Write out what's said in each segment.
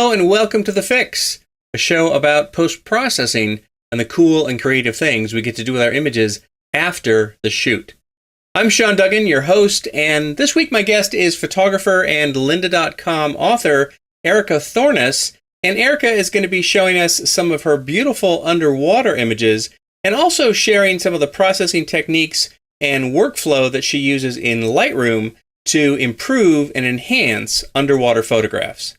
Hello and welcome to TheFIX, a show about post-processing and the cool and creative things we get to do with our images after the shoot. I'm Seán Duggan, your host, and this week my guest is photographer and lynda.com author Erika Thornes, and Erika is going to be showing us some of her beautiful underwater images and also sharing some of the processing techniques and workflow that she uses in Lightroom to improve and enhance underwater photographs.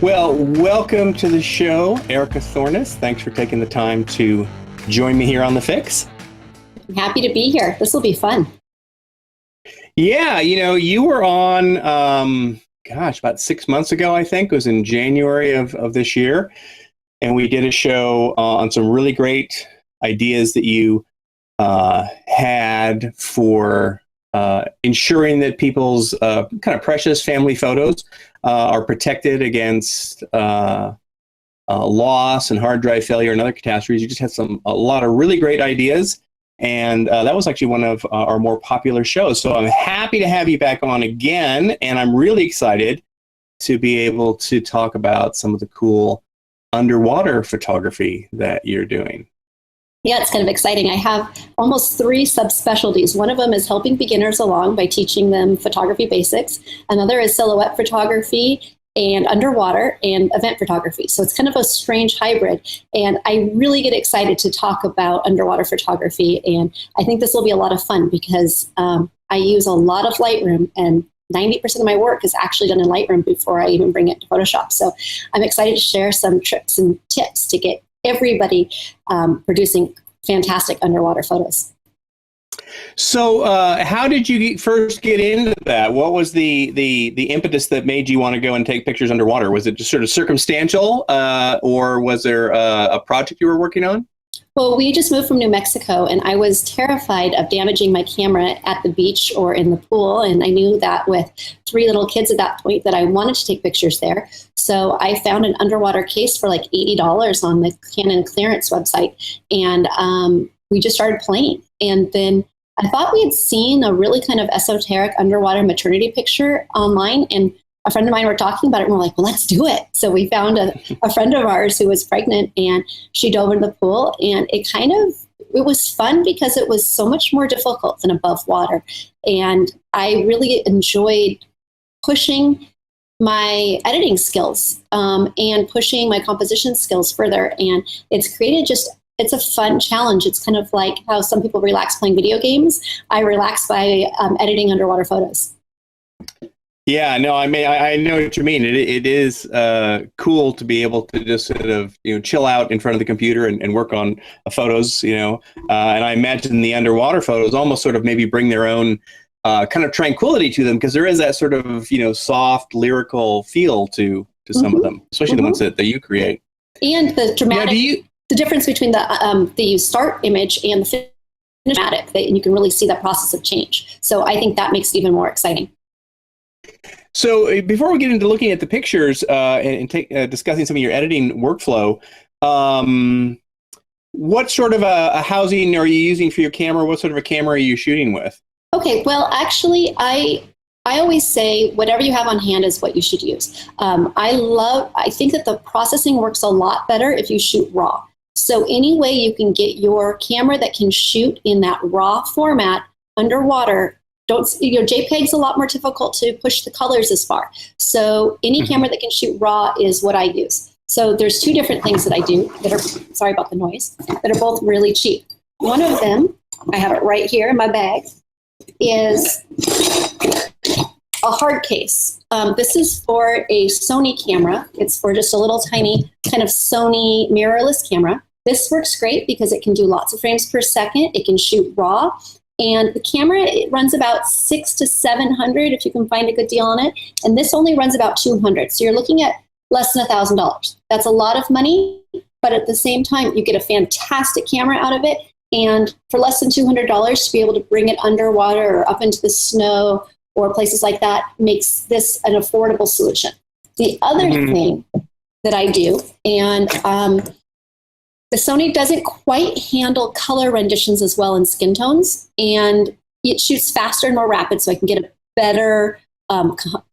Well, welcome to the show, Erika Thornes. Thanks for taking the time to join me here on TheFIX. I'm happy to be here. This will be fun. Yeah, you were on, about 6 months ago, I think. It was in January of this year. And we did a show on some really great ideas that you had for ensuring that people's kind of precious family photos are protected against loss and hard drive failure and other catastrophes. You just had a lot of really great ideas, and that was actually one of our more popular shows. So I'm happy to have you back on again, and I'm really excited to be able to talk about some of the cool underwater photography that you're doing. Yeah, it's kind of exciting. I have almost 3 subspecialties. One of them is helping beginners along by teaching them photography basics. Another is silhouette photography and underwater and event photography. So it's kind of a strange hybrid. And I really get excited to talk about underwater photography. And I think this will be a lot of fun because I use a lot of Lightroom, and 90% of my work is actually done in Lightroom before I even bring it to Photoshop. So I'm excited to share some tricks and tips to get everybody producing fantastic underwater photos. So how did you first get into that? What was the impetus that made you want to go and take pictures underwater? Was it just sort of circumstantial, or was there a project you were working on? Well, we just moved from New Mexico, and I was terrified of damaging my camera at the beach or in the pool. And I knew that with 3 little kids at that point that I wanted to take pictures there. So I found an underwater case for like $80 on the Canon clearance website. And we just started playing. And then I thought we had seen a really kind of esoteric underwater maternity picture online. And a friend of mine were talking about it, and we're like, well, let's do it. So we found a friend of ours who was pregnant, and she dove into the pool, and it was fun because it was so much more difficult than above water. And I really enjoyed pushing my editing skills and pushing my composition skills further. And it's a fun challenge. It's kind of like how some people relax playing video games. I relax by editing underwater photos. Yeah, no, I mean, I know what you mean. It is cool to be able to just sort of, chill out in front of the computer and work on photos, and I imagine the underwater photos almost sort of maybe bring their own kind of tranquility to them, because there is that sort of, soft lyrical feel to some of them, especially the ones that you create. And the dramatic, the difference between the start image and the finish dramatic, that you can really see that process of change. So I think that makes it even more exciting. So before we get into looking at the pictures and discussing some of your editing workflow, what sort of a housing are you using for your camera? What sort of a camera are you shooting with? Okay, well, actually, I always say whatever you have on hand is what you should use. I think that the processing works a lot better if you shoot RAW. So any way you can get your camera that can shoot in that RAW format underwater. JPEG's a lot more difficult to push the colors as far. So any camera that can shoot RAW is what I use. So there's 2 different things that I do that are, sorry about the noise, that are both really cheap. One of them, I have it right here in my bag, is a hard case. This is for a Sony camera. It's for just a little tiny kind of Sony mirrorless camera. This works great because it can do lots of frames per second. It can shoot RAW. And the camera, it runs about $600 to $700 if you can find a good deal on it. And this only runs about $200. So you're looking at less than $1,000. That's a lot of money, but at the same time, you get a fantastic camera out of it. And for less than $200 to be able to bring it underwater or up into the snow or places like that makes this an affordable solution. The other thing that I do, and The Sony doesn't quite handle color renditions as well in skin tones, and it shoots faster and more rapid, so I can get a better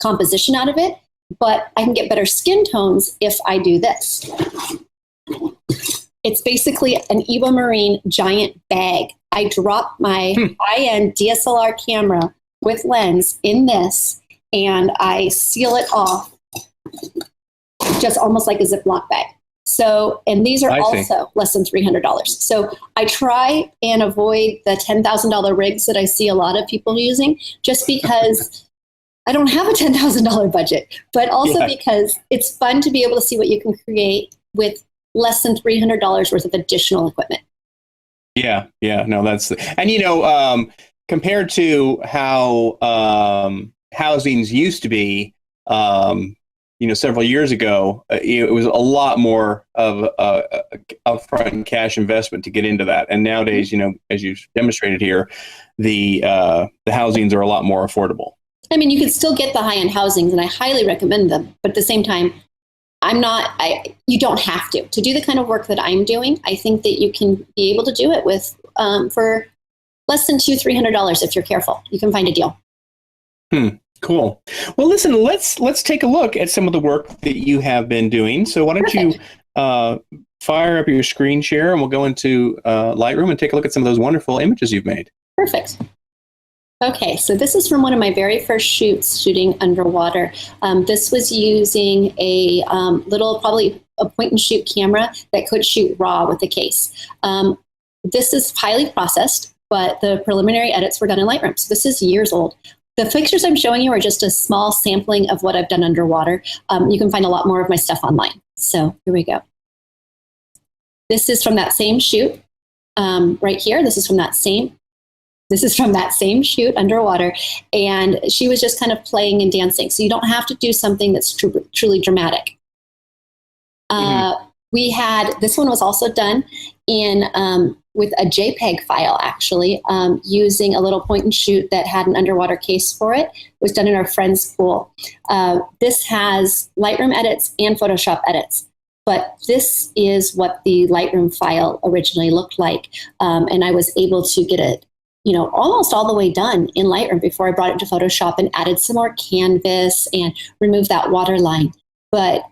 composition out of it, but I can get better skin tones if I do this. It's basically an Evo Marine giant bag. I drop my high-end DSLR camera with lens in this, and I seal it off just almost like a Ziploc bag. So, and these are also less than $300. So I try and avoid the $10,000 rigs that I see a lot of people using, just because I don't have a $10,000 budget, but also because it's fun to be able to see what you can create with less than $300 worth of additional equipment. Yeah. No, and compared to how housings used to be, several years ago, it was a lot more of a upfront cash investment to get into that. And nowadays, as you've demonstrated here, the housings are a lot more affordable. I mean, you can still get the high-end housings, and I highly recommend them. But at the same time, you don't have to do the kind of work that I'm doing. I think that you can be able to do it with, for less than $200-$300 if you're careful. You can find a deal. Cool. Well, listen, let's take a look at some of the work that you have been doing. So why don't you fire up your screen share, and we'll go into Lightroom and take a look at some of those wonderful images you've made. Perfect. Okay, so this is from one of my very first shoots shooting underwater. This was using a little, probably a point-and-shoot camera that could shoot RAW with the case. This is highly processed, but the preliminary edits were done in Lightroom. So this is years old. The pictures I'm showing you are just a small sampling of what I've done underwater. You can find a lot more of my stuff online. So here we go. This is from that same shoot right here. This is from that same shoot underwater. And she was just kind of playing and dancing. So you don't have to do something that's truly dramatic. We had, this one was also done in with a JPEG file, actually, using a little point and shoot that had an underwater case for it. It was done in our friend's pool. This has Lightroom edits and Photoshop edits, but this is what the Lightroom file originally looked like. And I was able to get it, almost all the way done in Lightroom before I brought it to Photoshop and added some more canvas and removed that waterline. But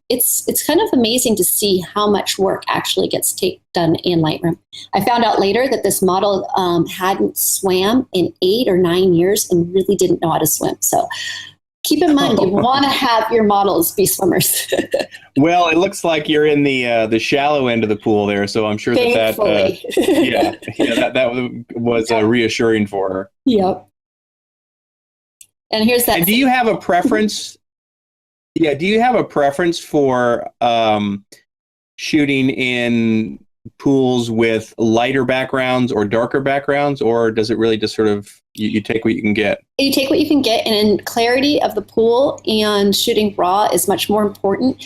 it's kind of amazing to see how much work actually gets done in Lightroom. I found out later that this model hadn't swam in 8 or 9 years and really didn't know how to swim. So keep in mind, you want to have your models be swimmers. Well, it looks like you're in the shallow end of the pool there, so I'm sure that was reassuring for her. Yep. And here's that. And do you have a preference? Yeah, do you have a preference for shooting in pools with lighter backgrounds or darker backgrounds, or does it really just sort of, you take what you can get? You take what you can get, and in clarity of the pool and shooting raw is much more important.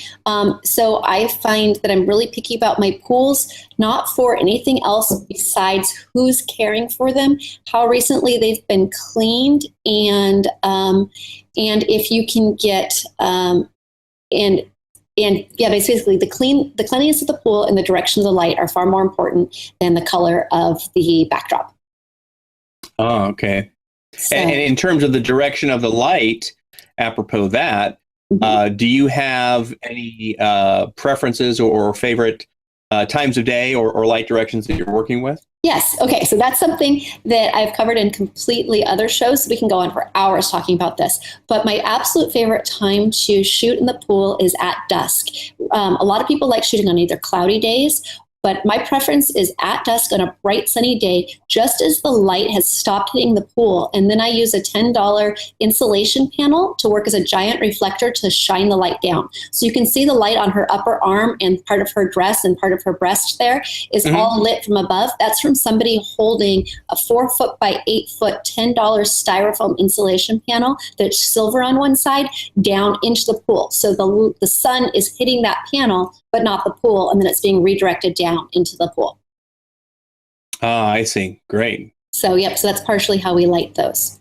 So I find that I'm really picky about my pools, not for anything else besides who's caring for them, how recently they've been cleaned, and if you can get basically the cleanliness of the pool and the direction of the light are far more important than the color of the backdrop. Oh, okay. So, and in terms of the direction of the light, apropos that, do you have any preferences or favorite times of day or light directions that you're working with? Yes. Okay. So that's something that I've covered in completely other shows. So we can go on for hours talking about this. But my absolute favorite time to shoot in the pool is at dusk. A lot of people like shooting on either cloudy days, but my preference is at dusk on a bright sunny day, just as the light has stopped hitting the pool. And then I use a $10 insulation panel to work as a giant reflector to shine the light down. So you can see the light on her upper arm, and part of her dress and part of her breast there is all lit from above. That's from somebody holding a 4 foot by 8 foot $10 styrofoam insulation panel that's silver on one side down into the pool. So the sun is hitting that panel, but not the pool, and then it's being redirected down into the pool. Ah, I see. Great. So, so that's partially how we light those.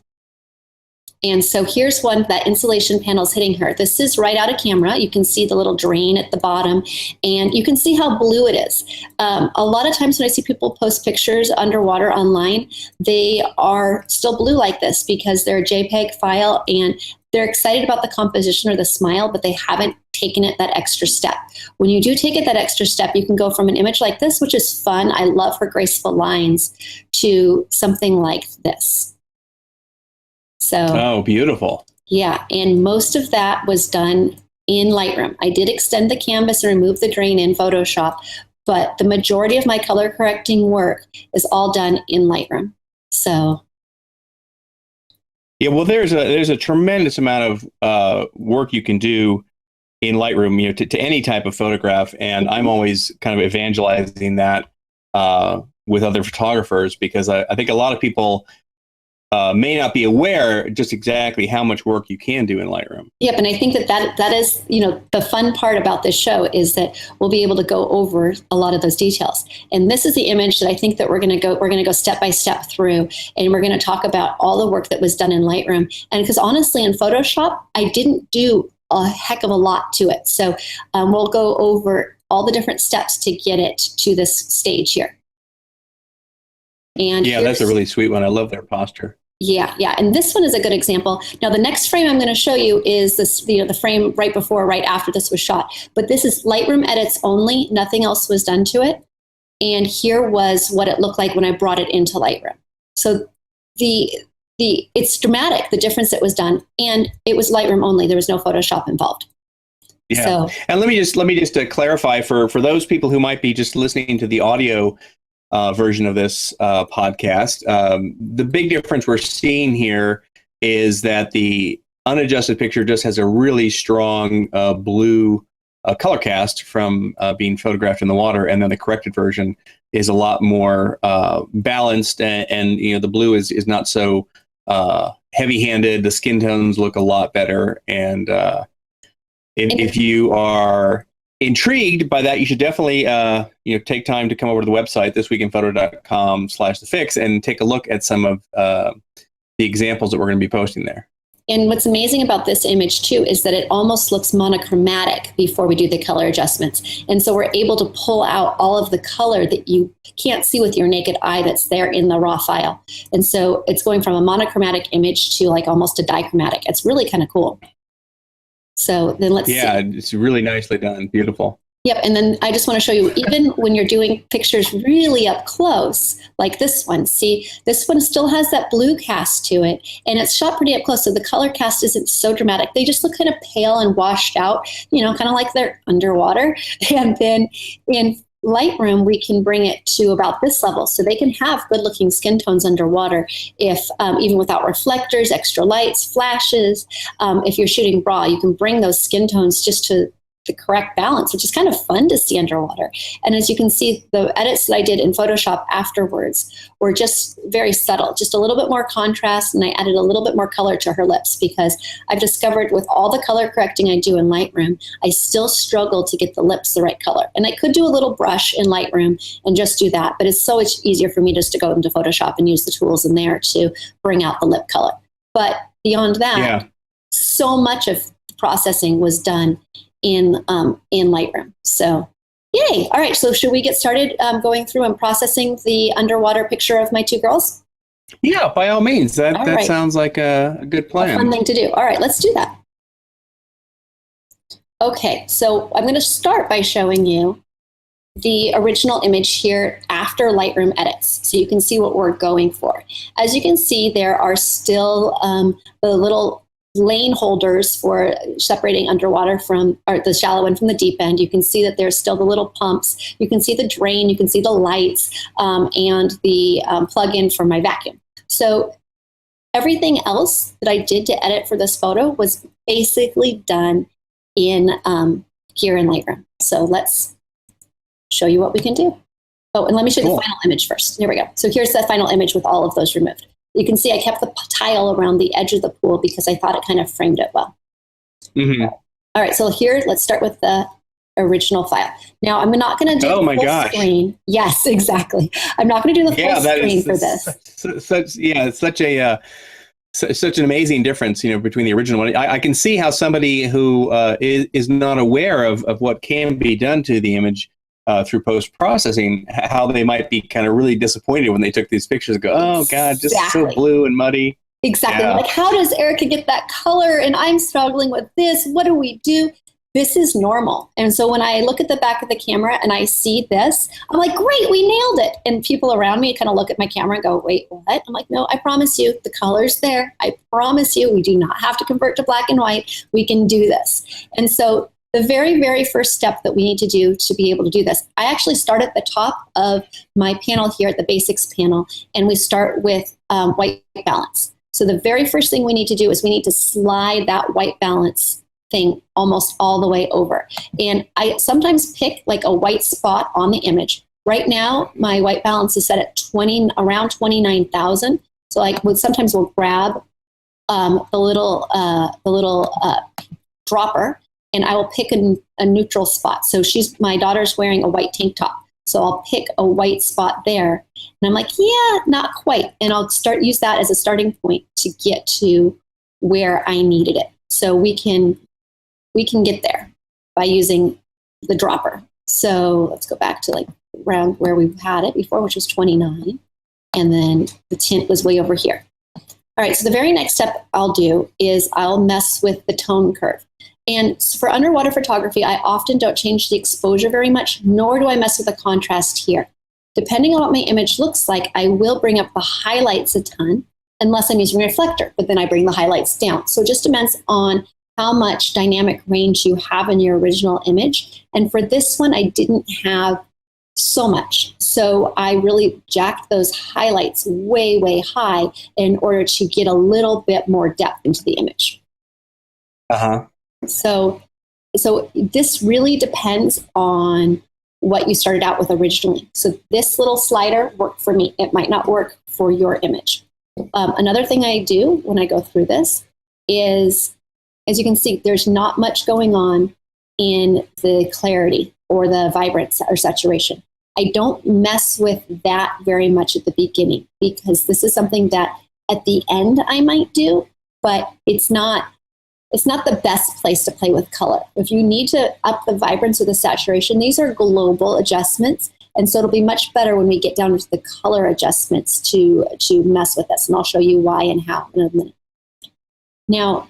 And so here's one that insulation panel is hitting her. This is right out of camera. You can see the little drain at the bottom, and you can see how blue it is. A lot of times when I see people post pictures underwater online, they are still blue like this because they're a JPEG file and they're excited about the composition or the smile, but they haven't taken it that extra step. When you do take it that extra step, you can go from an image like this, which is fun, I love her graceful lines, to something like this. So, beautiful. Yeah, and most of that was done in Lightroom. I did extend the canvas and remove the drain in Photoshop, but the majority of my color correcting work is all done in Lightroom. So, yeah, well, there's a tremendous amount of work you can do in Lightroom, to any type of photograph, and I'm always kind of evangelizing that with other photographers, because I think a lot of people may not be aware just exactly how much work you can do in Lightroom. Yep, and I think that is, the fun part about this show is that we'll be able to go over a lot of those details. And this is the image that I think that we're going to go step by step through, and we're going to talk about all the work that was done in Lightroom. And because honestly, in Photoshop, I didn't do a heck of a lot to it. So we'll go over all the different steps to get it to this stage here. And yeah, that's a really sweet one. I love their posture. Yeah. And this one is a good example. Now, the next frame I'm going to show you is this, the frame right before, right after this was shot. But this is Lightroom edits only. Nothing else was done to it. And here was what it looked like when I brought it into Lightroom. So it's dramatic, the difference that was done. And it was Lightroom only. There was no Photoshop involved. Yeah. So, and let me just clarify for those people who might be just listening to the audio version of this podcast. The big difference we're seeing here is that the unadjusted picture just has a really strong blue color cast from being photographed in the water, and then the corrected version is a lot more balanced, and the blue is not so heavy-handed. The skin tones look a lot better, and if you are intrigued by that, you should definitely take time to come over to the website, thisweekinphoto.com/TheFIX, and take a look at some of the examples that we're going to be posting there. And what's amazing about this image too is that it almost looks monochromatic before we do the color adjustments. And so we're able to pull out all of the color that you can't see with your naked eye that's there in the raw file. And so it's going from a monochromatic image to like almost a dichromatic. It's really kind of cool. So then let's see. Yeah, it's really nicely done. Beautiful. Yep, and then I just want to show you, even when you're doing pictures really up close, like this one, see, this one still has that blue cast to it, and it's shot pretty up close, so the color cast isn't so dramatic. They just look kind of pale and washed out, kind of like they're underwater. And then in Lightroom, we can bring it to about this level, so they can have good-looking skin tones underwater, if even without reflectors, extra lights, flashes. If you're shooting raw, you can bring those skin tones just to the correct balance, which is kind of fun to see underwater. And as you can see, the edits that I did in Photoshop afterwards were just very subtle, just a little bit more contrast, and I added a little bit more color to her lips, because I've discovered with all the color correcting I do in Lightroom, I still struggle to get the lips the right color. And I could do a little brush in Lightroom and just do that, but it's so much easier for me just to go into Photoshop and use the tools in there to bring out the lip color. But beyond that, so much of the processing was done in Lightroom. So yay. All right. So should we get started going through and processing the underwater picture of my two girls? Yeah, by all means. That right. Sounds like a good plan. A fun thing to do. All right, let's do that. Okay. So I'm going to start by showing you the original image here after Lightroom edits, so you can see what we're going for. As you can see, there are still the little lane holders for separating underwater or the shallow end from the deep end. You can see that there's still the little pumps. You can see the drain, you can see the lights, and the plug-in for my vacuum. So everything else that I did to edit for this photo was basically done in here in Lightroom. So let's show you what we can do. Oh, and let me show you the final image first. Here we go. So here's the final image with all of those removed. You can see I kept the tile around the edge of the pool because I thought it kind of framed it well. Mm-hmm. All right, so here, let's start with the original file. Now, I'm not going to do the full screen. Yes, exactly. I'm not going to do the full screen for this. It's such such an amazing difference, between the original one. I can see how somebody who is not aware of what can be done to the image through post-processing, how they might be kind of really disappointed when they took these pictures and go, oh God, just so blue and muddy. Exactly. Yeah. Like, how does Erika get that color? And I'm struggling with this. What do we do? This is normal. And so when I look at the back of the camera and I see this, I'm like, great, we nailed it. And people around me kind of look at my camera and go, wait, what? I'm like, no, I promise you, the color's there. I promise you, we do not have to convert to black and white. We can do this. And so the very, very first step that we need to do to be able to do this, I actually start at the top of my panel here at the basics panel, and we start with white balance. So the very first thing we need to do is we need to slide that white balance thing almost all the way over. And I sometimes pick like a white spot on the image. Right now, my white balance is set at around 29,000. So like sometimes we'll grab the little dropper, and I will pick a neutral spot. So my daughter's wearing a white tank top. So I'll pick a white spot there. And I'm like, yeah, not quite. And I'll use that as a starting point to get to where I needed it. So we can get there by using the dropper. So let's go back to like around where we've had it before, which was 29. And then the tint was way over here. All right, so the very next step I'll do is I'll mess with the tone curve. And for underwater photography, I often don't change the exposure very much, nor do I mess with the contrast here. Depending on what my image looks like, I will bring up the highlights a ton, unless I'm using a reflector, but then I bring the highlights down. So it just depends on how much dynamic range you have in your original image. And for this one, I didn't have so much. So I really jacked those highlights way, way high in order to get a little bit more depth into the image. Uh-huh. So this really depends on what you started out with originally. So this little slider worked for me. It might not work for your image. Another thing I do when I go through this is, as you can see, there's not much going on in the clarity or the vibrance or saturation. I don't mess with that very much at the beginning, because this is something that at the end I might do, but it's not the best place to play with color. If you need to up the vibrance or the saturation, these are global adjustments. And so it'll be much better when we get down to the color adjustments to mess with this. And I'll show you why and how in a minute. Now,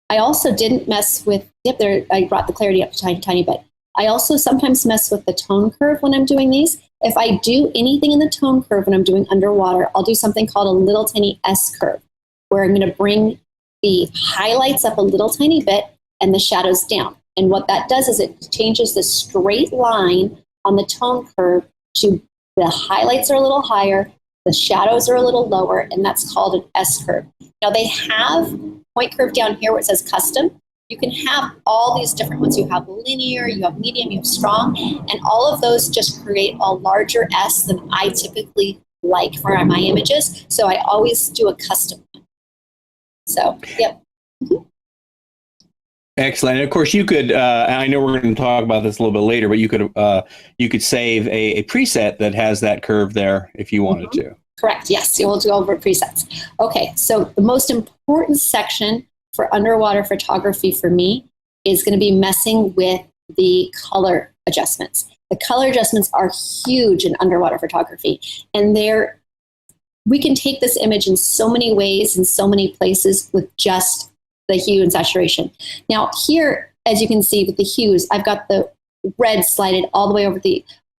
I also didn't mess with, I brought the clarity up a tiny bit. I also sometimes mess with the tone curve when I'm doing these. If I do anything in the tone curve when I'm doing underwater, I'll do something called a little tiny S curve, where I'm going to bring the highlights up a little tiny bit and the shadows down. And what that does is it changes the straight line on the tone curve to the highlights are a little higher, the shadows are a little lower, and that's called an S curve. Now they have point curve down here where it says custom. You can have all these different ones. You have linear, you have medium, you have strong, and all of those just create a larger S than I typically like for my images. So I always do a custom one. So, yep. Mm-hmm. Excellent. And of course, you could. I know we're going to talk about this a little bit later, but you could save a preset that has that curve there if you wanted Mm-hmm. to. Correct. Yes, we'll go over presets. Okay. So the most important section for underwater photography for me is going to be messing with the color adjustments. The color adjustments are huge in underwater photography, and we can take this image in so many ways in so many places with just the hue and saturation. Now here, as you can see with the hues, I've got the red slided all the way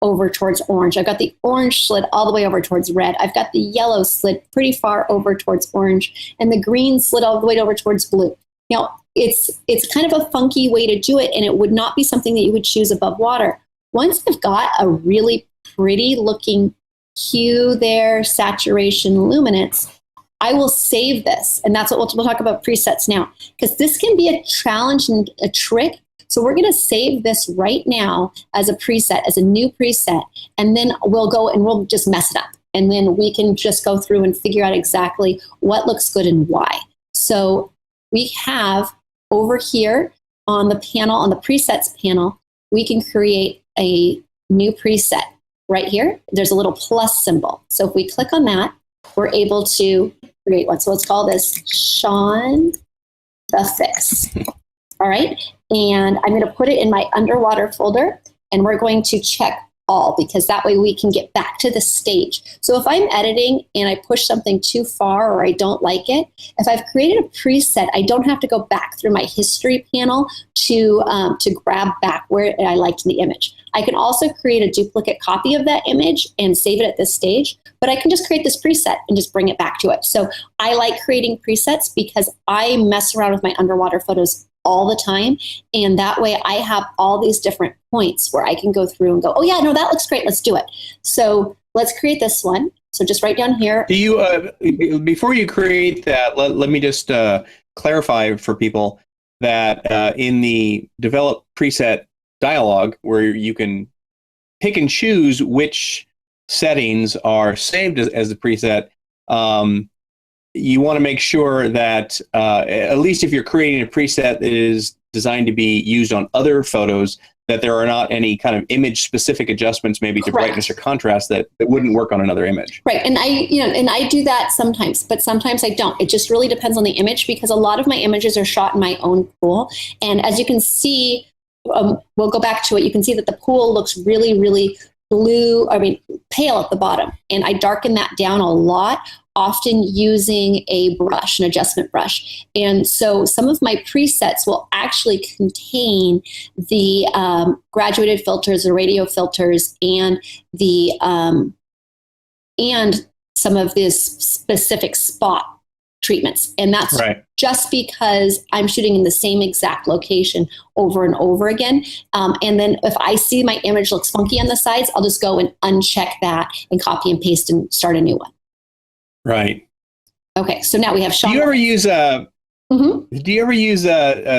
over towards orange. I've got the orange slid all the way over towards red. I've got the yellow slid pretty far over towards orange, and the green slid all the way over towards blue. Now, it's kind of a funky way to do it, and it would not be something that you would choose above water. Once I've got a really pretty looking hue there, saturation, luminance, I will save this. And that's what we'll talk about presets now, because this can be a challenge and a trick. So we're going to save this right now as a preset, as a new preset, and then we'll go and we'll just mess it up. And then we can just go through and figure out exactly what looks good and why. So we have over here on the panel, on the presets panel, we can create a new preset. Right here, there's a little plus symbol. So if we click on that, we're able to create one. So let's call this Seán TheFIX. All right. And I'm going to put it in my underwater folder, and we're going to check all, because that way we can get back to the stage. So if I'm editing and I push something too far or I don't like it, if I've created a preset, I don't have to go back through my history panel to grab back where I liked the image. I can also create a duplicate copy of that image and save it at this stage, but I can just create this preset and just bring it back to it. So I like creating presets because I mess around with my underwater photos all the time. And that way I have all these different points where I can go through and go, oh yeah, no, that looks great. Let's do it. So let's create this one. So just write down here. Do you, before you create that, let me just clarify for people that in the develop preset dialog, where you can pick and choose which settings are saved as the preset, you want to make sure that at least if you're creating a preset that is designed to be used on other photos, that there are not any kind of image specific adjustments, maybe to brightness or contrast, that wouldn't work on another image. Right. And I do that sometimes, but sometimes I don't. It just really depends on the image, because a lot of my images are shot in my own pool. And as you can see, we'll go back to it. You can see that the pool looks really, really pale at the bottom. And I darken that down a lot, often using a brush, an adjustment brush. And so some of my presets will actually contain the graduated filters, the radio filters, and the and some of this specific spot treatments. And that's just because I'm shooting in the same exact location over and over again. And then if I see my image looks funky on the sides, I'll just go and uncheck that and copy and paste and start a new one. Right. Okay. So now we have Seán. Do you ever use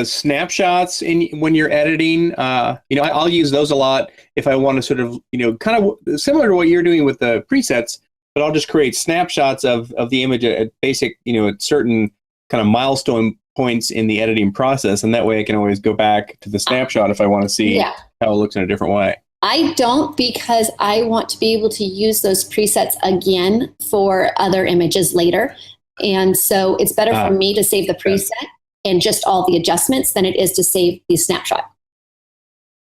snapshots when you're editing? I'll use those a lot if I want to sort of, kind of similar to what you're doing with the presets, but I'll just create snapshots of the image at basic, at certain kind of milestone points in the editing process. And that way I can always go back to the snapshot if I want to see how it looks in a different way. I don't, because I want to be able to use those presets again for other images later. And so it's better for me to save the preset and just all the adjustments than it is to save the snapshot.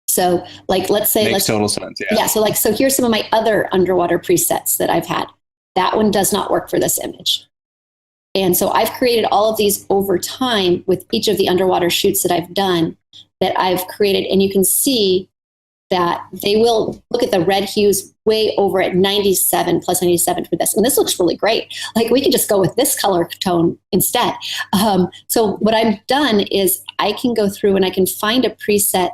So let's say, makes total sense. Yeah. So here's some of my other underwater presets that I've had. That one does not work for this image. And so I've created all of these over time with each of the underwater shoots that I've done, that I've created. And you can see that they will look at the red hues way over at 97, plus 97 for this. And this looks really great. We can just go with this color tone instead. So what I've done is I can go through and I can find a preset.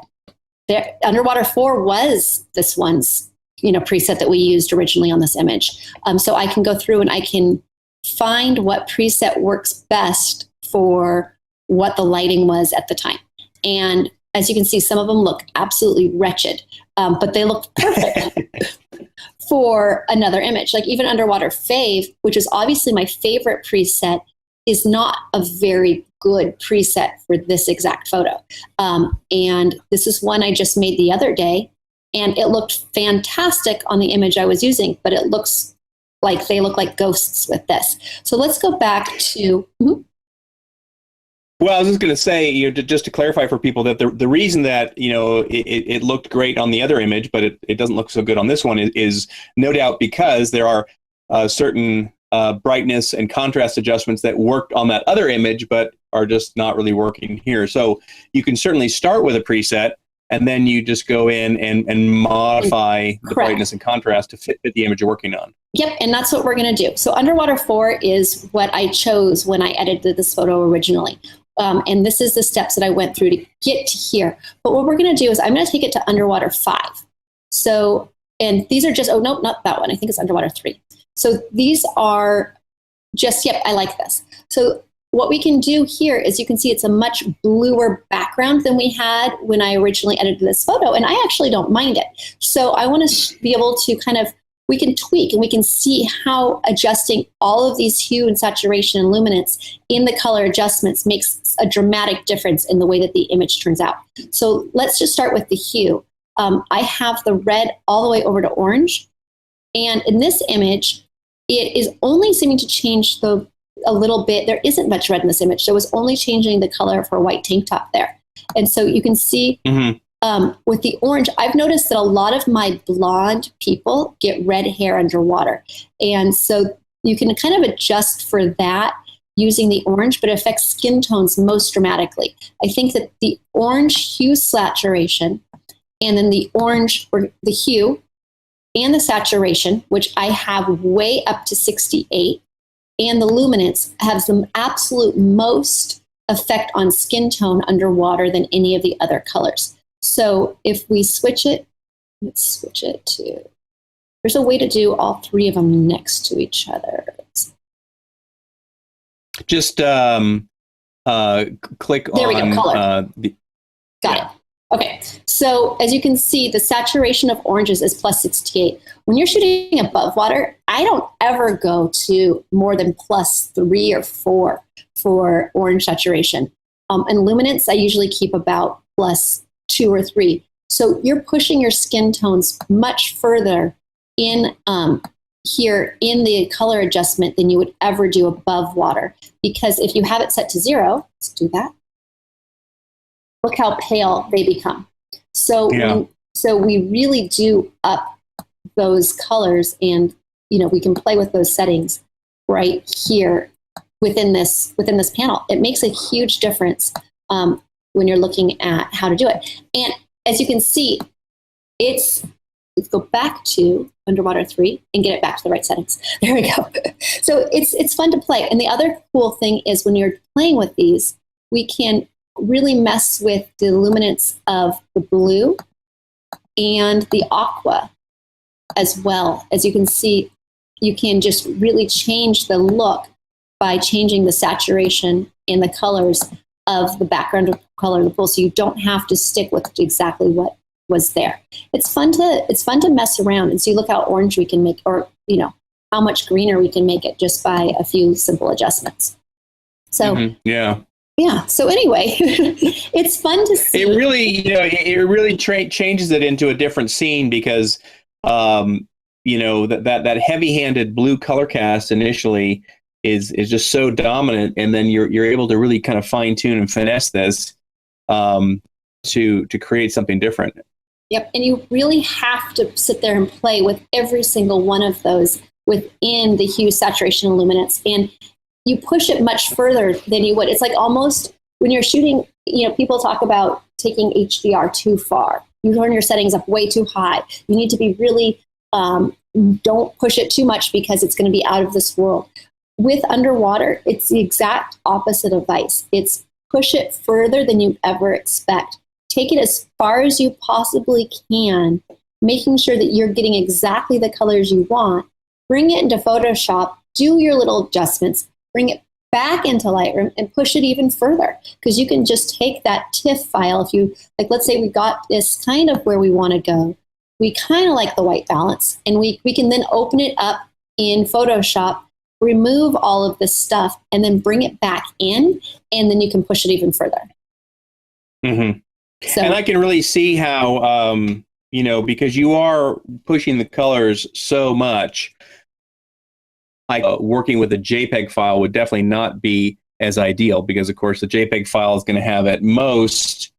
There, Underwater 4 was this one's preset that we used originally on this image. So I can go through and I can find what preset works best for what the lighting was at the time. And as you can see, some of them look absolutely wretched, but they look perfect for another image. Like even Underwater Fave, which is obviously my favorite preset, is not a very good preset for this exact photo. And this is one I just made the other day, and it looked fantastic on the image I was using, but it looks like they look like ghosts with this. So let's go back to... Well, I was just going to say, just to clarify for people that the reason that, it looked great on the other image, but it doesn't look so good on this one is no doubt because there are certain brightness and contrast adjustments that worked on that other image, but are just not really working here. So you can certainly start with a preset, and then you just go in and modify the brightness and contrast to fit the image you're working on. Yep, and that's what we're going to do. So Underwater 4 is what I chose when I edited this photo originally. And this is the steps that I went through to get to here. But what we're going to do is I'm going to take it to Underwater 5. So, and these are just, oh, no, not that one. I think it's Underwater 3. So these are just, I like this. So what we can do here is you can see it's a much bluer background than we had when I originally edited this photo. And I actually don't mind it. So I want to be able to we can tweak and we can see how adjusting all of these hue and saturation and luminance in the color adjustments makes a dramatic difference in the way that the image turns out. So let's just start with the hue. I have the red all the way over to orange. And in this image, it is only seeming to change the a little bit, there isn't much red in this image. So it was only changing the color of her white tank top there. And so you can see with the orange, I've noticed that a lot of my blonde people get red hair underwater. And so you can kind of adjust for that using the orange, but it affects skin tones most dramatically. I think that the orange hue saturation and then the orange, or the hue and the saturation, which I have way up to 68, and the luminance have the absolute most effect on skin tone underwater than any of the other colors. So if we switch it, let's switch it to, there's a way to do all three of them next to each other. Just click there on. We go, color. Got it. Okay, so as you can see, the saturation of oranges is plus 68. When you're shooting above water, I don't ever go to more than plus 3 or 4 for orange saturation. And luminance, I usually keep about plus 2 or 3. So you're pushing your skin tones much further in here in the color adjustment than you would ever do above water. Because if you have it set to 0, let's do that. Look how pale they become. So, so we really do up those colors, and we can play with those settings right here within this panel. It makes a huge difference when you're looking at how to do it. And as you can see, let's go back to underwater 3 and get it back to the right settings. There we go. So it's fun to play. And the other cool thing is when you're playing with these, we can really mess with the luminance of the blue and the aqua as well. As you can see, you can just really change the look by changing the saturation and the colors of the background color of the pool, so you don't have to stick with exactly what was there. It's fun to mess around and see. Look how orange we can make, or how much greener we can make it just by a few simple adjustments. So yeah. So anyway, it's fun to see. It really changes it into a different scene because, that heavy-handed blue color cast initially is just so dominant, and then you're able to really kind of fine tune and finesse this to create something different. Yep, and you really have to sit there and play with every single one of those within the hue, saturation, and luminance, and you push it much further than you would. It's like almost when you're shooting, people talk about taking HDR too far. You turn your settings up way too high. You need to be really, don't push it too much because it's going to be out of this world. With underwater, it's the exact opposite advice. It's push it further than you ever expect. Take it as far as you possibly can, making sure that you're getting exactly the colors you want. Bring it into Photoshop, do your little adjustments, bring it back into Lightroom and push it even further, because you can just take that TIFF file. If you, like, let's say we got this kind of where we want to go. We kind of like the white balance, and we can then open it up in Photoshop, remove all of this stuff, and then bring it back in, and then you can push it even further. Mm-hmm. So, and I can really see how, because you are pushing the colors so much, working with a JPEG file would definitely not be as ideal, because of course the JPEG file is going to have at most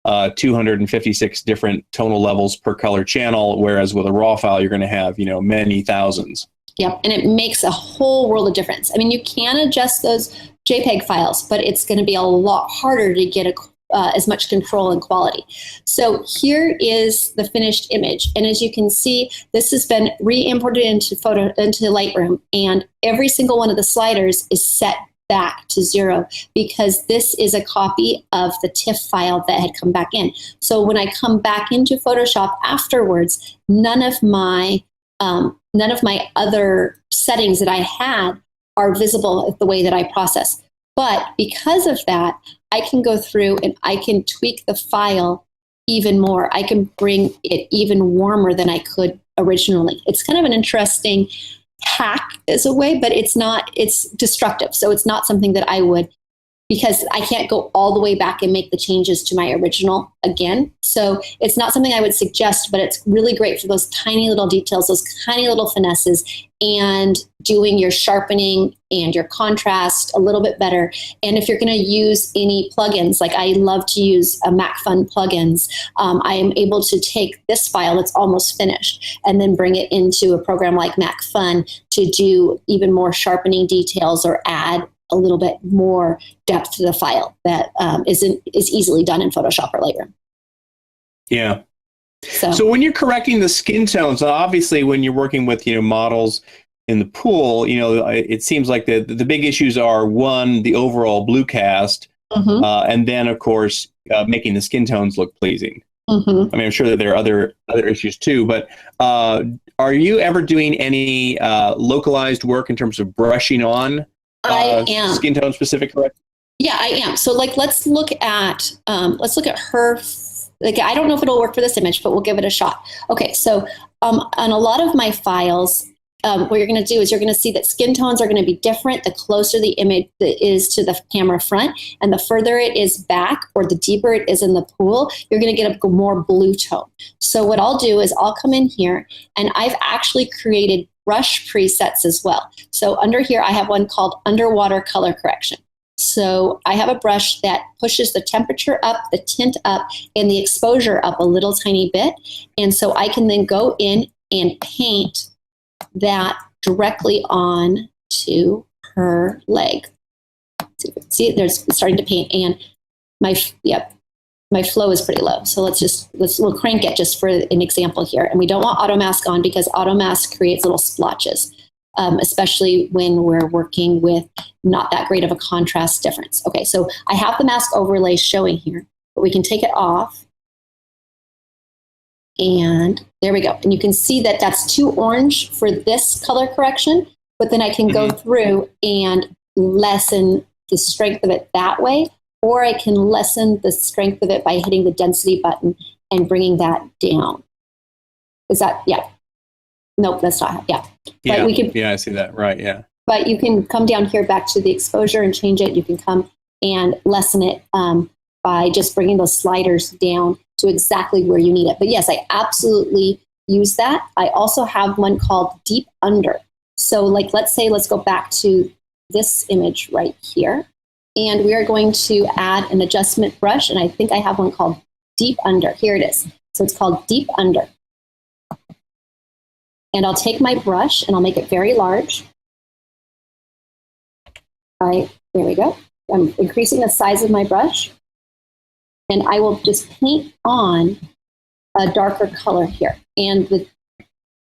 256 different tonal levels per color channel, whereas with a RAW file you're going to have many thousands. Yep, and it makes a whole world of difference. I mean, you can adjust those JPEG files, but it's going to be a lot harder to get as much control and quality. So here is the finished image. And as you can see, this has been re-imported into Lightroom, and every single one of the sliders is set back to 0 because this is a copy of the TIFF file that had come back in. So when I come back into Photoshop afterwards, none of my other settings that I had are visible the way that I process. But because of that, I can go through and I can tweak the file even more. I can bring it even warmer than I could originally. It's kind of an interesting hack as a way, but it's destructive. So it's not something that I would, because I can't go all the way back and make the changes to my original again. So it's not something I would suggest, but it's really great for those tiny little details, those tiny little finesses, and doing your sharpening and your contrast a little bit better. And if you're going to use any plugins, like I love to use MacFun plugins, I am able to take this file that's almost finished and then bring it into a program like MacFun to do even more sharpening details or add a little bit more depth to the file that is easily done in Photoshop or Lightroom. Yeah. So when you're correcting the skin tones, obviously when you're working with, models in the pool, it seems like the big issues are, one, the overall blue cast, and then of course making the skin tones look pleasing. I mean, I'm sure that there are other issues too, but are you ever doing any localized work in terms of brushing on skin tone specific correction? Yeah, I am. So let's look at her. Like, I don't know if it'll work for this image, but we'll give it a shot. Okay, so on a lot of my files, what you're going to do is you're going to see that skin tones are going to be different the closer the image is to the camera front, and the further it is back or the deeper it is in the pool, you're going to get a more blue tone. So what I'll do is I'll come in here, and I've actually created brush presets as well. So under here, I have one called Underwater Color Correction. So I have a brush that pushes the temperature up, the tint up, and the exposure up a little tiny bit. And so I can then go in and paint that directly on to her leg. See, there's starting to paint, and my flow is pretty low. So we'll crank it just for an example here. And we don't want auto mask on because auto mask creates little splotches. Especially when we're working with not that great of a contrast difference. Okay, so I have the mask overlay showing here, but we can take it off. And there we go. And you can see that that's too orange for this color correction, but then I can go through and lessen the strength of it that way, or I can lessen the strength of it by hitting the density button and bringing that down. Is that, yeah. Nope, that's not, yeah. Yeah, but we can, I see that, right, yeah. But you can come down here back to the exposure and change it. You can come and lessen it by just bringing those sliders down to exactly where you need it. But yes, I absolutely use that. I also have one called Deep Under. So let's go back to this image right here. And we are going to add an adjustment brush. And I think I have one called Deep Under. Here it is. So it's called Deep Under. And I'll take my brush and I'll make it very large. All right, there we go. I'm increasing the size of my brush. And I will just paint on a darker color here. And the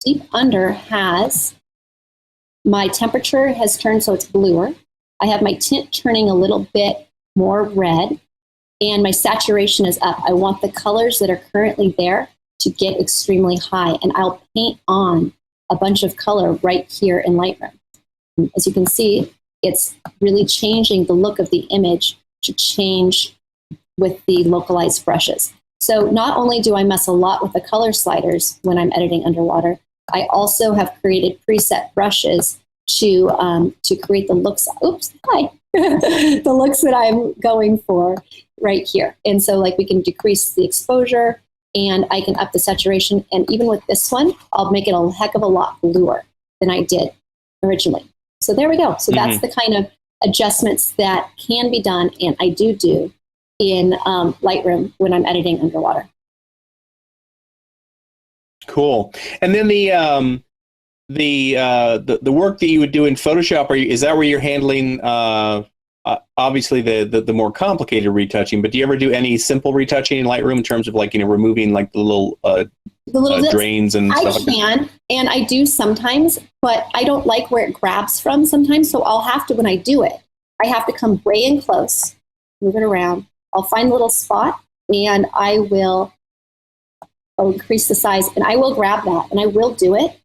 Deep Under has, my temperature has turned so it's bluer. I have my tint turning a little bit more red. And my saturation is up. I want the colors that are currently there to get extremely high, and I'll paint on a bunch of color right here in Lightroom. As you can see, it's really changing the look of the image to change with the localized brushes. So not only do I mess a lot with the color sliders when I'm editing underwater, I also have created preset brushes to create the looks. Oops, hi. The looks that I'm going for right here. And so we can decrease the exposure, and I can up the saturation. And even with this one, I'll make it a heck of a lot bluer than I did originally. So there we go. So that's the kind of adjustments that can be done, and I do in Lightroom when I'm editing underwater. Cool. And then the work that you would do in Photoshop, is that where you're handling obviously the more complicated retouching, but do you ever do any simple retouching in Lightroom in terms of removing the little drains and stuff like that? I can, and I do sometimes, but I don't like where it grabs from sometimes, so I'll have to, when I do it, I have to come way in close, move it around. I'll find a little spot, and I'll increase the size, and I will grab that, and I will do it,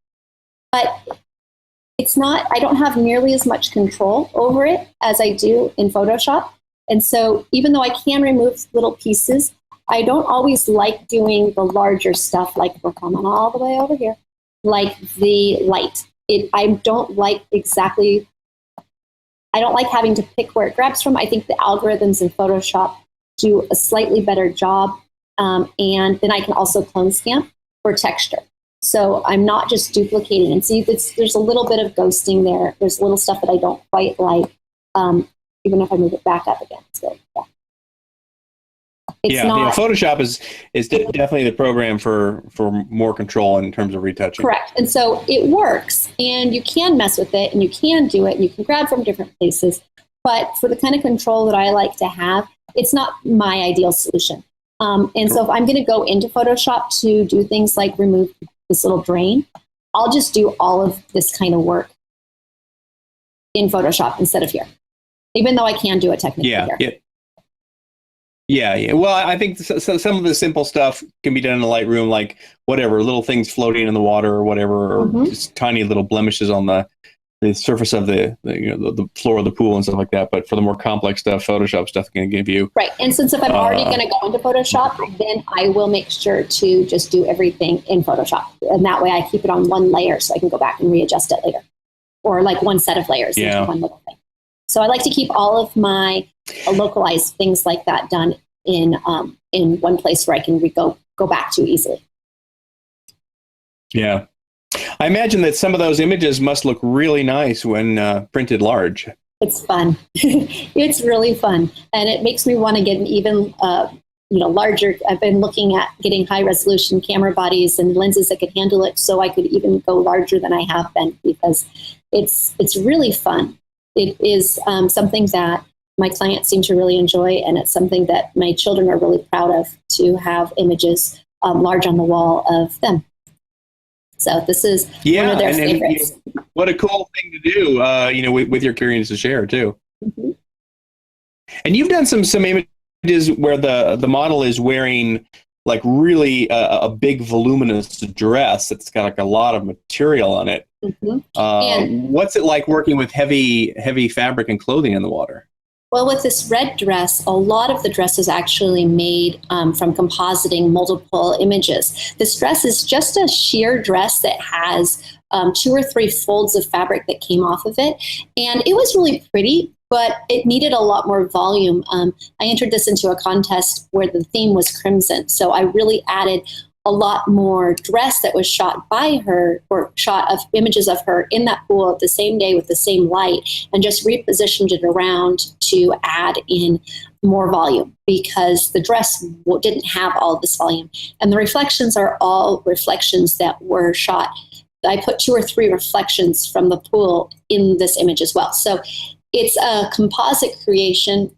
but I don't have nearly as much control over it as I do in Photoshop. And so even though I can remove little pieces, I don't always like doing the larger stuff, like we're coming all the way over here, like the light. I don't like having to pick where it grabs from. I think the algorithms in Photoshop do a slightly better job. And then I can also clone stamp for texture. So I'm not just duplicating. And see, there's a little bit of ghosting there. There's a little stuff that I don't quite like, even if I move it back up again. So, yeah. Photoshop is definitely the program for more control in terms of retouching. Correct. And so it works, and you can mess with it, and you can do it, and you can grab from different places. But for the kind of control that I like to have, it's not my ideal solution. And so if I'm going to go into Photoshop to do things like remove this little drain, I'll just do all of this kind of work in Photoshop instead of here, even though I can do it technically here. Yeah. Well, I think some of the simple stuff can be done in the Lightroom, like whatever, little things floating in the water or whatever, or just tiny little blemishes on the surface of the floor of the pool and stuff like that. But for the more complex stuff, Photoshop stuff can give you. Right. And since if I'm already going to go into Photoshop, then I will make sure to just do everything in Photoshop. And that way I keep it on one layer so I can go back and readjust it later. Or like one set of layers into one little thing. So I like to keep all of my localized things like that done in one place where I can go back to easily. Yeah. I imagine that some of those images must look really nice when printed large. It's fun. It's really fun. And it makes me want to get even larger. I've been looking at getting high resolution camera bodies and lenses that could handle it, so I could even go larger than I have been, because it's really fun. It is something that my clients seem to really enjoy, and it's something that my children are really proud of, to have images large on the wall of them. So this is one of their favorites. What a cool thing to do, with your curious to share too. Mm-hmm. And you've done some images where the model is wearing like really a big voluminous dress that's got like a lot of material on it. Mm-hmm. What's it like working with heavy fabric and clothing in the water? Well, with this red dress, a lot of the dress is actually made from compositing multiple images. This dress is just a sheer dress that has 2 or 3 folds of fabric that came off of it. And it was really pretty, but it needed a lot more volume. I entered this into a contest where the theme was crimson. So I really added a lot more dress that was shot by her, or shot of images of her in that pool the same day with the same light, and just repositioned it around to add in more volume, because the dress didn't have all of this volume. And the reflections are all reflections that were shot. I put 2 or 3 reflections from the pool in this image as well. So it's a composite creation,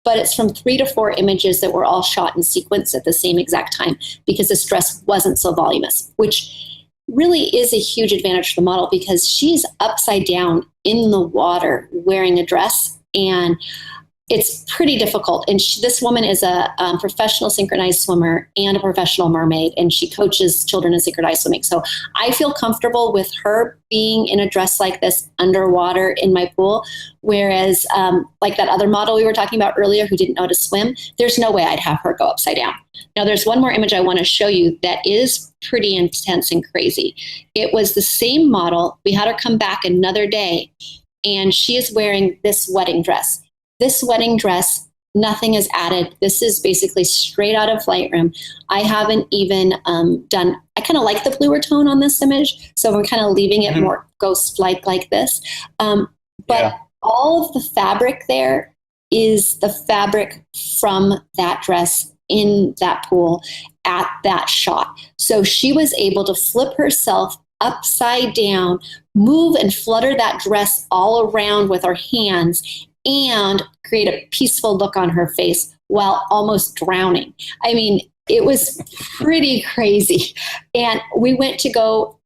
but it's from 3 to 4 images that were all shot in sequence at the same exact time, because this dress wasn't so voluminous, which really is a huge advantage for the model, because she's upside down in the water wearing a dress, and it's pretty difficult. And this woman is a professional synchronized swimmer and a professional mermaid, and she coaches children in synchronized swimming. So I feel comfortable with her being in a dress like this underwater in my pool. Whereas like that other model we were talking about earlier who didn't know how to swim, there's no way I'd have her go upside down. Now there's one more image I want to show you that is pretty intense and crazy. It was the same model. We had her come back another day, and she is wearing this wedding dress. This wedding dress, nothing is added. This is basically straight out of Lightroom. I haven't even done, I kind of like the bluer tone on this image, so I'm kind of leaving it more ghost-like like this. But all of the fabric there is the fabric from that dress in that pool at that shot. So she was able to flip herself upside down, move and flutter that dress all around with her hands, and create a peaceful look on her face while almost drowning. I mean, it was pretty crazy. And we went to go,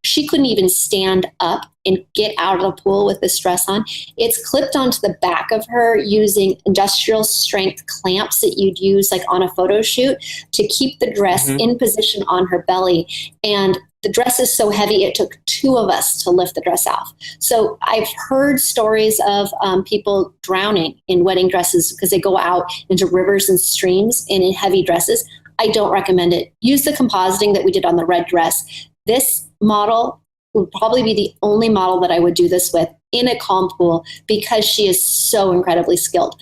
she couldn't even stand up and get out of the pool with this dress on. It's clipped onto the back of her using industrial strength clamps that you'd use like on a photo shoot to keep the dress in position on her belly. And the dress is so heavy, it took 2 of us to lift the dress off. So I've heard stories of people drowning in wedding dresses because they go out into rivers and streams in heavy dresses. I don't recommend it. Use the compositing that we did on the red dress. This model would probably be the only model that I would do this with in a calm pool, because she is so incredibly skilled.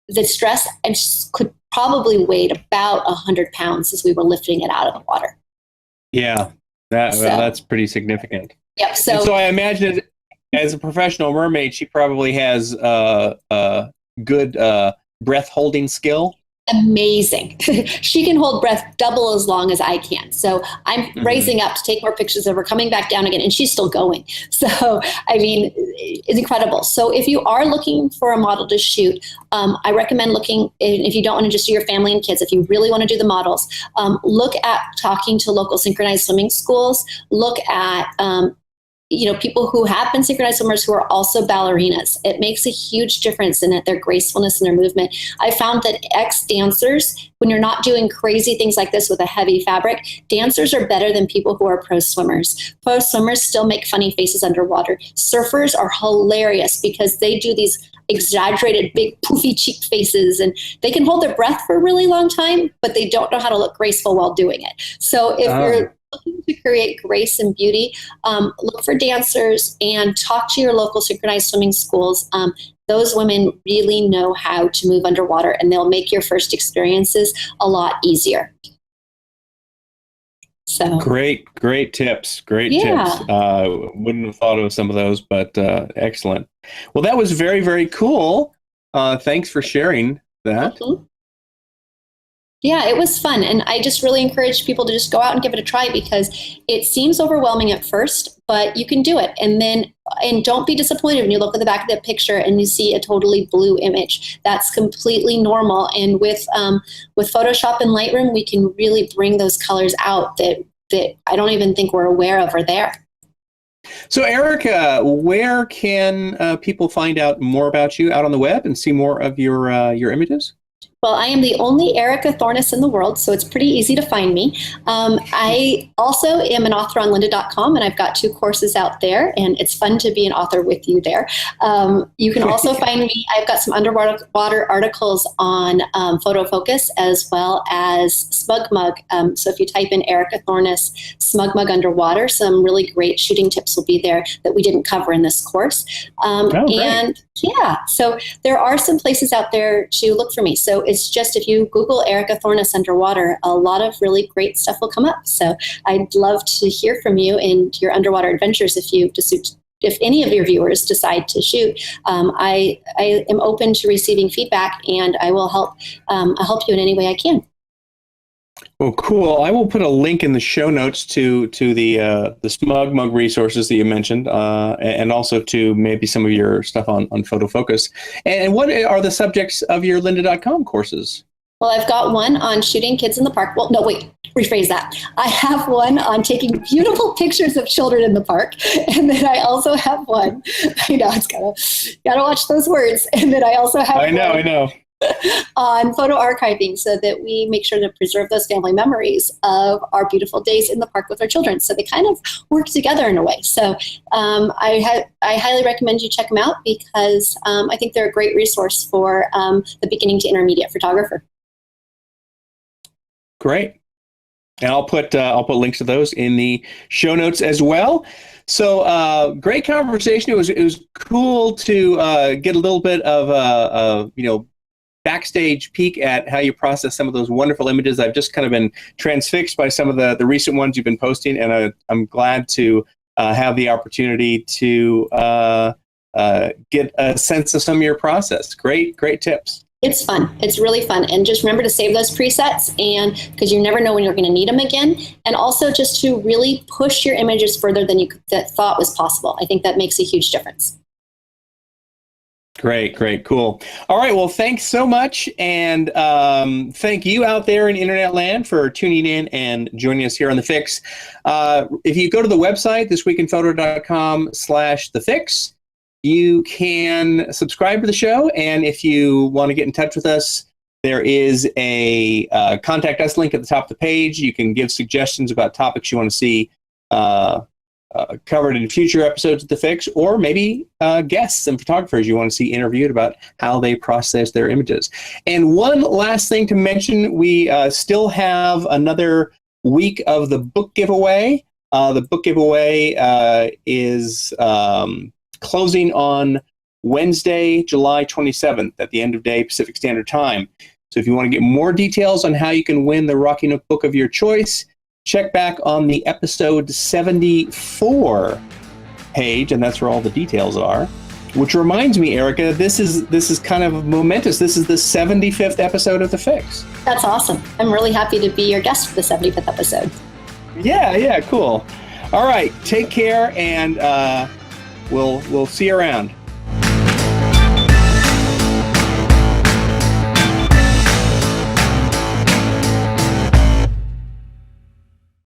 This dress could probably weigh about 100 pounds as we were lifting it out of the water. Yeah, that's pretty significant. Yep. And So so I imagine as a professional mermaid, she probably has good breath holding skill. amazing. She can hold breath double as long as I can. So I'm Mhm. raising up to take more pictures of her, coming back down again, and she's still going. So, I mean, it's incredible. So, if you are looking for a model to shoot, I recommend looking, if you don't want to just do your family and kids, if you really want to do the models, look at talking to local synchronized swimming schools, look at people who have been synchronized swimmers who are also ballerinas. It makes a huge difference in their gracefulness and their movement. I found that ex-dancers, when you're not doing crazy things like this with a heavy fabric, dancers are better than people who are pro swimmers. Pro swimmers still make funny faces underwater. Surfers are hilarious because they do these exaggerated big poofy cheek faces, and they can hold their breath for a really long time, but they don't know how to look graceful while doing it. So if you're looking to create grace and beauty, look for dancers and talk to your local synchronized swimming schools. Those women really know how to move underwater, and they'll make your first experiences a lot easier. So Great tips. Great yeah. tips. Wouldn't have thought of some of those, but excellent. Well, that was very, very cool. Thanks for sharing that. Mhm. Yeah, it was fun. And I just really encourage people to just go out and give it a try because it seems overwhelming at first, but you can do it. And don't be disappointed when you look at the back of that picture and you see a totally blue image. That's completely normal. And with Photoshop and Lightroom, we can really bring those colors out that I don't even think we're aware of are there. So, Erika, where can people find out more about you out on the web and see more of your images? Well, I am the only Erika Thornes in the world, so it's pretty easy to find me. I also am an author on lynda.com, and I've got 2 courses out there, and it's fun to be an author with you there. You can also find me, I've got some underwater articles on photo focus as well as smug mug. So if you type in Erika Thornes smug mug underwater, some really great shooting tips will be there that we didn't cover in this course. And yeah, so there are some places out there to look for me. So it's just if you Google Erika Thornes underwater, a lot of really great stuff will come up. So I'd love to hear from you and your underwater adventures if any of your viewers decide to shoot. I am open to receiving feedback, and I will help you in any way I can. Well, cool. I will put a link in the show notes to the Smug Mug resources that you mentioned, and also to maybe some of your stuff on photo focus. And what are the subjects of your lynda.com courses? Well, I've got one on shooting kids in the park. Well, no, wait, rephrase that. I have one on taking beautiful pictures of children in the park. And then I also have one, I know, gotta watch those words. And then I also have I know. On photo archiving, so that we make sure to preserve those family memories of our beautiful days in the park with our children. So they kind of work together in a way. So I highly recommend you check them out because I think they're a great resource for the beginning to intermediate photographer. Great. And I'll put links to those in the show notes as well. So great conversation. It was cool to get a little bit of backstage peek at how you process some of those wonderful images. I've just kind of been transfixed by some of the recent ones you've been posting, and I'm glad to have the opportunity to get a sense of some of your process. Great tips. It's fun. It's really fun. And just remember to save those presets, and because you never know when you're going to need them again. And also just to really push your images further than you thought was possible. I think that makes a huge difference. Great, cool. All right, well, thanks so much, and thank you out there in internet land for tuning in and joining us here on TheFIX. If you go to the website, thisweekinphoto.com/TheFIX, you can subscribe to the show, and if you want to get in touch with us, there is a contact us link at the top of the page. You can give suggestions about topics you want to see covered in future episodes of TheFIX, or maybe guests and photographers you want to see interviewed about how they process their images. And one last thing to mention, we still have another week of the book giveaway. The book giveaway is closing on Wednesday, July 27th at the end of day Pacific Standard Time. So if you want to get more details on how you can win the Rocky Nook book of your choice, check back on the episode 74 page, and that's where all the details are. Which reminds me, Erika, this is kind of momentous. This is the 75th episode of TheFIX. That's awesome. I'm really happy to be your guest for the 75th episode. Yeah, cool. All right, take care, and we'll see you around.